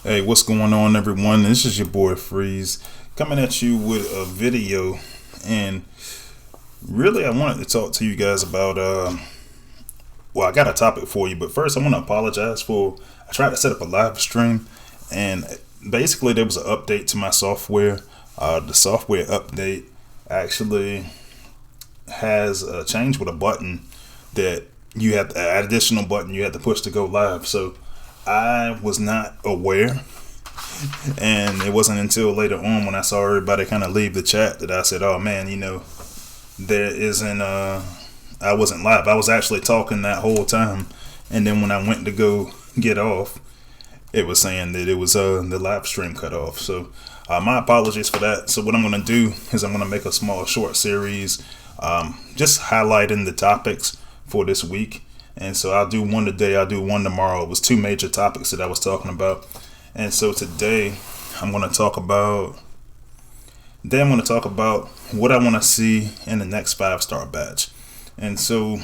Hey, what's going on, everyone? This is your boy Freeze coming at you with a video, and really, I wanted to talk to you guys about. Well, I got a topic for you, but first, I want to apologize for. I tried to set up a live stream, and basically, there was an update to my software. The software update actually has a change with a button that you have an additional button you had to push to go live. So I was not aware, and it wasn't until later on when I saw everybody kind of leave the chat that I said, "Oh man, there isn't. I wasn't live. I was actually talking that whole time." And then when I went to go get off, it was saying that it was the live stream cut off. So my apologies for that. So what I'm going to do is I'm going to make a small short series, just highlighting the topics for this week. And so I'll do one today, I'll do one tomorrow. It was two major topics that I was talking about. And so today I'm going to talk about what I want to see in the next 5-star batch. And so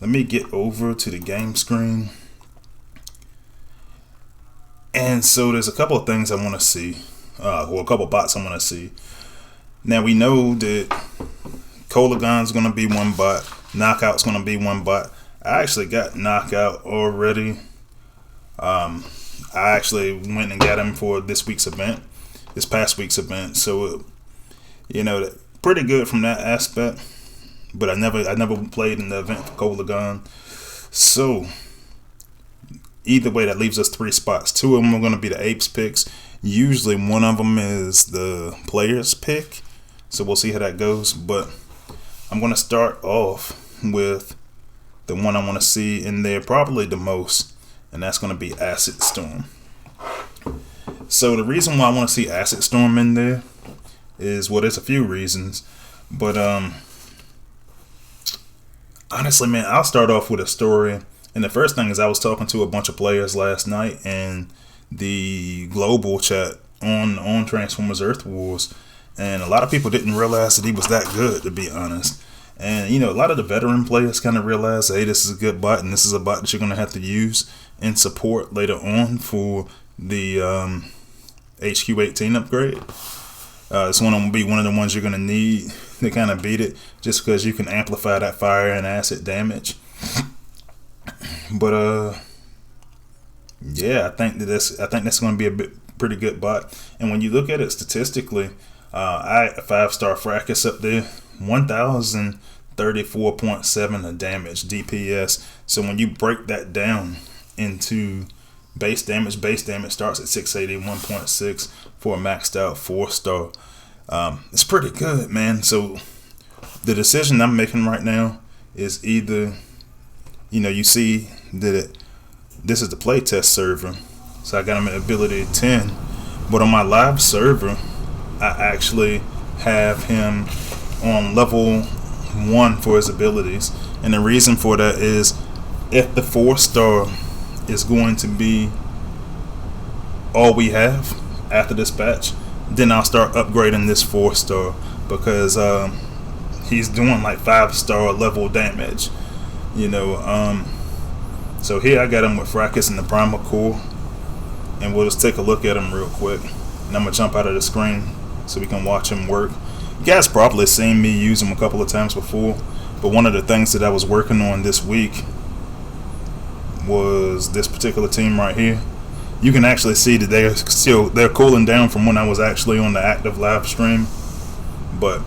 let me get over to the game screen. And so there's a couple of things I want to see, or a couple of bots I want to see. Now we know that Kolagon's going to be one bot, Knockout's going to be one bot. I actually got Knockout already. I actually went and got him for this past week's event. So, pretty good from that aspect. But I never played in the event for Kolagon. So, either way, that leaves us 3 spots. 2 of them are going to be the Apes picks. Usually one of them is the player's pick. So we'll see how that goes. But I'm going to start off with the one I want to see in there probably the most, and that's going to be Acid Storm. So the reason why I want to see Acid Storm in there is, well, there's a few reasons, but honestly, man, I'll start off with a story. And the first thing is, I was talking to a bunch of players last night in the global chat on Transformers Earth Wars, and a lot of people didn't realize that he was that good, to be honest. And a lot of the veteran players kind of realize, hey, this is a good bot, and this is a bot that you're going to have to use in support later on for the HQ18 upgrade. This one will be one of the ones you're going to need to kind of beat it, just because you can amplify that fire and acid damage. But yeah, I think that's going to be a pretty good bot. And when you look at it statistically, I 5-star Fracas up there, 1,034.7 of damage DPS. So when you break that down into base damage starts at 681.6 for a maxed out 4-star. It's pretty good, man. So the decision I'm making right now is either, you see that this is the playtest server, so I got him at ability 10, but on my live server I actually have him on level 1 for his abilities. And the reason for that is, if the 4-star is going to be all we have after this patch, then I'll start upgrading this 4-star, because he's doing like 5-star level damage. So here I got him with Fracas and the Primal Core, and we'll just take a look at him real quick. And I'm gonna jump out of the screen so we can watch him work. You guys probably seen me use him a couple of times before, but one of the things that I was working on this week was this particular team right here. You can actually see that they're cooling down from when I was actually on the active live stream, but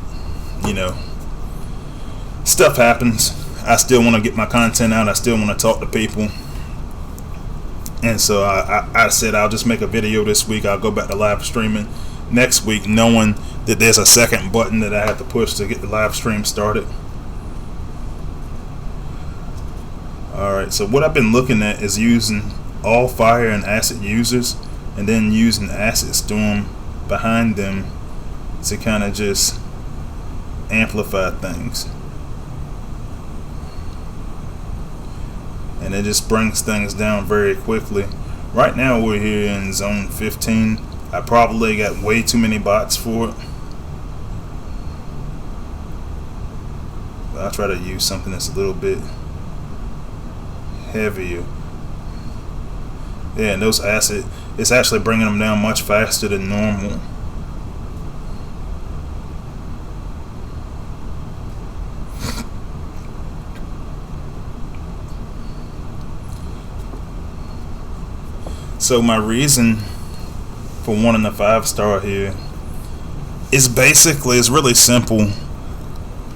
stuff happens. I still want to get my content out. I still want to talk to people. And so I said I'll just make a video this week. I'll go back to live streaming next week, knowing that there's a second button that I have to push to get the live stream started. Alright, so what I've been looking at is using all fire and acid users, and then using Acid Storm behind them to kind of just amplify things. And it just brings things down very quickly. Right now we're here in zone 15. I probably got way too many bots for it. But I'll try to use something that's a little bit heavier. Yeah, and those acid, it's actually bringing them down much faster than normal. So my reason for wanting a 5-star here is it's really simple.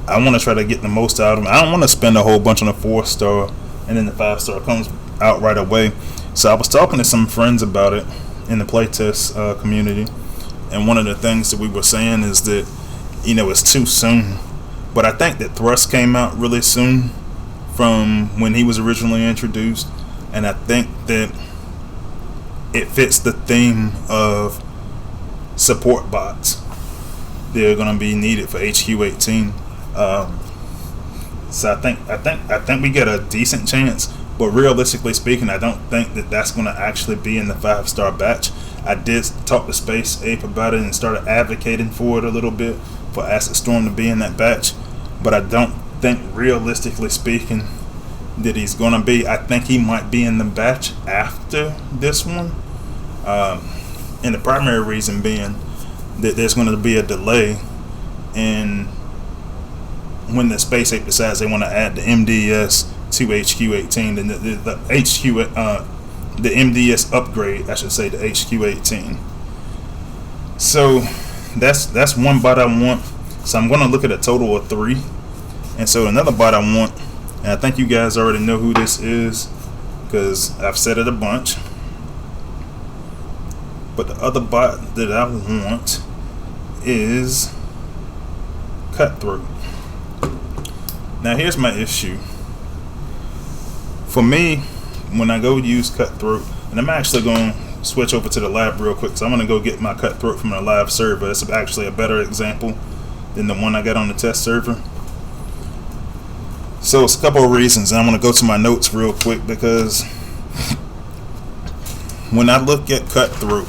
I want to try to get the most out of them. I don't want to spend a whole bunch on a 4-star and then the 5-star comes out right away. So I was talking to some friends about it in the playtest community, and one of the things that we were saying is that, you know, it's too soon. But I think that Thrust came out really soon from when he was originally introduced, and I think that it fits the theme of support bots. They're going to be needed for HQ18. So I think we get a decent chance, but realistically speaking, I don't think that that's going to actually be in the 5-star batch. I did talk to Space Ape about it and started advocating for it a little bit, for Acid Storm to be in that batch, but I don't think, realistically speaking, that he's going to be. I think he might be in the batch after this one, and the primary reason being that there's going to be a delay in when the Space Ape decides they want to add the MDS to HQ18, and the MDS upgrade, I should say, to HQ18. So that's one bot I want. So I'm going to look at a total of 3. And so another bot I want, and I think you guys already know who this is because I've said it a bunch. But the other bot that I want is Cutthroat. Now here's my issue. For me, when I go use Cutthroat, and I'm actually going to switch over to the lab real quick, so I'm going to go get my Cutthroat from the live server. It's actually a better example than the one I got on the test server. So it's a couple of reasons, and I'm going to go to my notes real quick, because when I look at Cutthroat,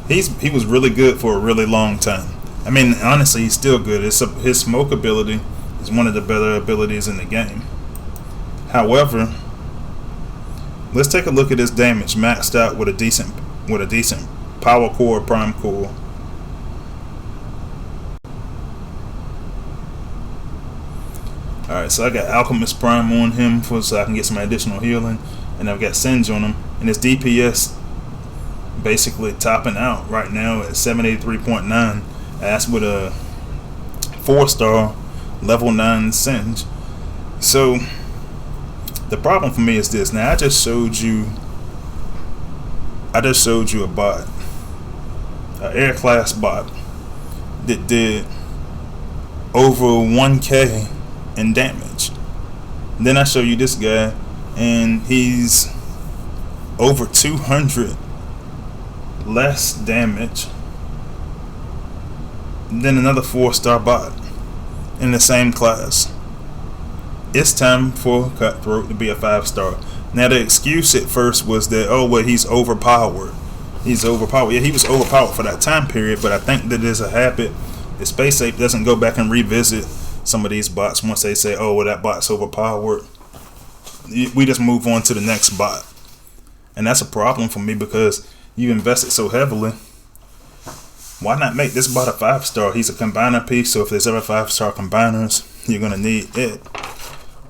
he was really good for a really long time. I mean, honestly, he's still good. His smoke ability is one of the better abilities in the game. However, let's take a look at his damage maxed out with a decent power core, prime core. Alright, so I got Alchemist Prime on him so I can get some additional healing, and I've got Singe on him, and his DPS basically topping out right now at 783.9. That's with a 4-star level 9 Singe. So the problem for me is this. Now I just showed you a bot, an air class bot that did over 1k in damage. Then I show you this guy, and he's over 200 less damage than another 4-star bot in the same class. It's time for Cutthroat to be a 5-star. Now the excuse at first was that, oh well, he's overpowered. Yeah, he was overpowered for that time period, but I think that there's a habit that Space Ape doesn't go back and revisit some of these bots once they say, oh well, that bot's overpowered. We just move on to the next bot. And that's a problem for me, because you invested so heavily. Why not make this bot a 5-star? He's a combiner piece, so if there's ever 5-star combiners, you're going to need it.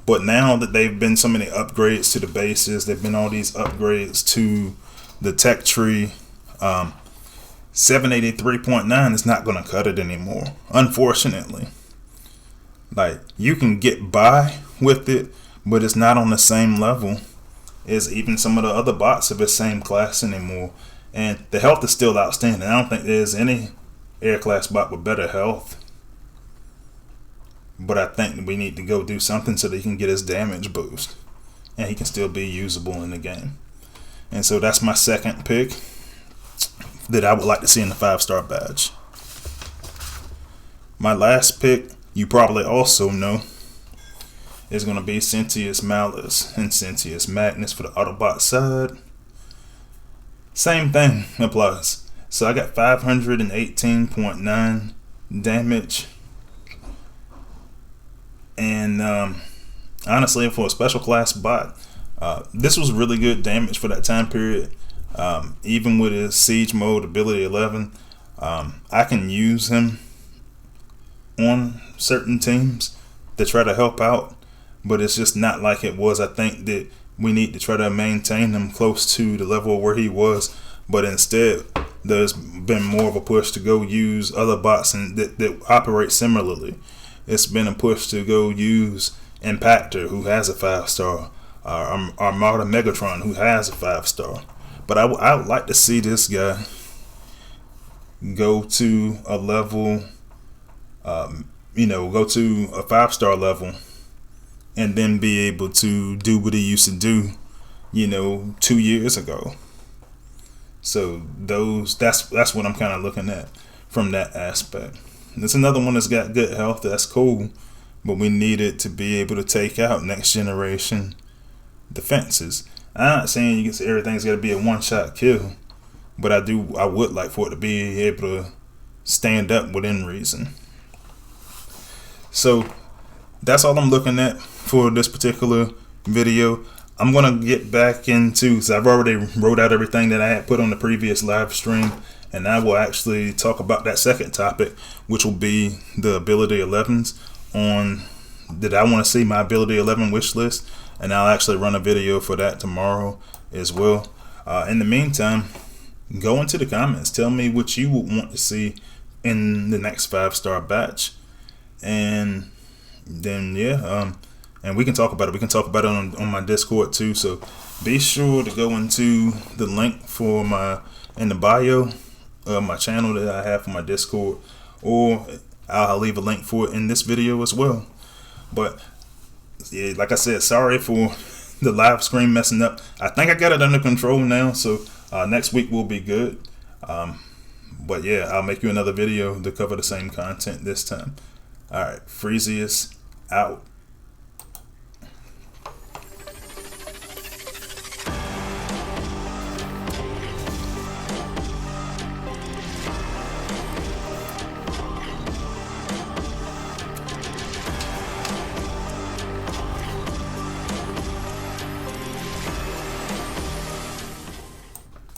But now that they've been so many upgrades to the bases, there've been all these upgrades to the tech tree, 783.9 is not going to cut it anymore, unfortunately. Like, you can get by with it, but it's not on the same level as even some of the other bots of the same class anymore. And the health is still outstanding. I don't think there's any air class bot with better health. But I think we need to go do something so that he can get his damage boost, and he can still be usable in the game. And so that's my second pick that I would like to see in the 5-star badge. My last pick, you probably also know, is going to be SENTIUS MALUS and SENTIUS Magnus for the Autobot side. Same thing applies. So I got 518.9 damage. And honestly, for a special class bot, this was really good damage for that time period. Even with his siege mode ability 11, I can use him on certain teams to try to help out, but it's just not like it was. I think that we need to try to maintain him close to the level where he was, but instead there's been more of a push to go use other bots and that operate similarly. It's been a push to go use Impactor, who has a 5-star, Armada Megatron, who has a 5-star. But I would like to see this guy go to a level, go to a 5-star level, and then be able to do what he used to do, 2 years ago. So that's what I'm kind of looking at from that aspect. There's another one that's got good health. That's cool, but we need it to be able to take out next generation defenses. I'm not saying everything's got to be a one-shot kill, but I would like for it to be able to stand up within reason. So that's all I'm looking at for this particular video. I'm gonna get back into, because I've already wrote out everything that I had put on the previous live stream, and I will actually talk about that second topic, which will be the ability 11s on that I want to see my ability 11 wish list, and I'll actually run a video for that tomorrow as well. In the meantime, go into the comments, tell me what you would want to see in the next 5-star batch, and then and we can talk about it. We can talk about it on my Discord too. So be sure to go into the link for in the bio of my channel that I have for my Discord, or I'll leave a link for it in this video as well. But yeah, like I said, sorry for the live screen messing up. I think I got it under control now, so next week will be good. But yeah, I'll make you another video to cover the same content this time. Alright, Freezy is out.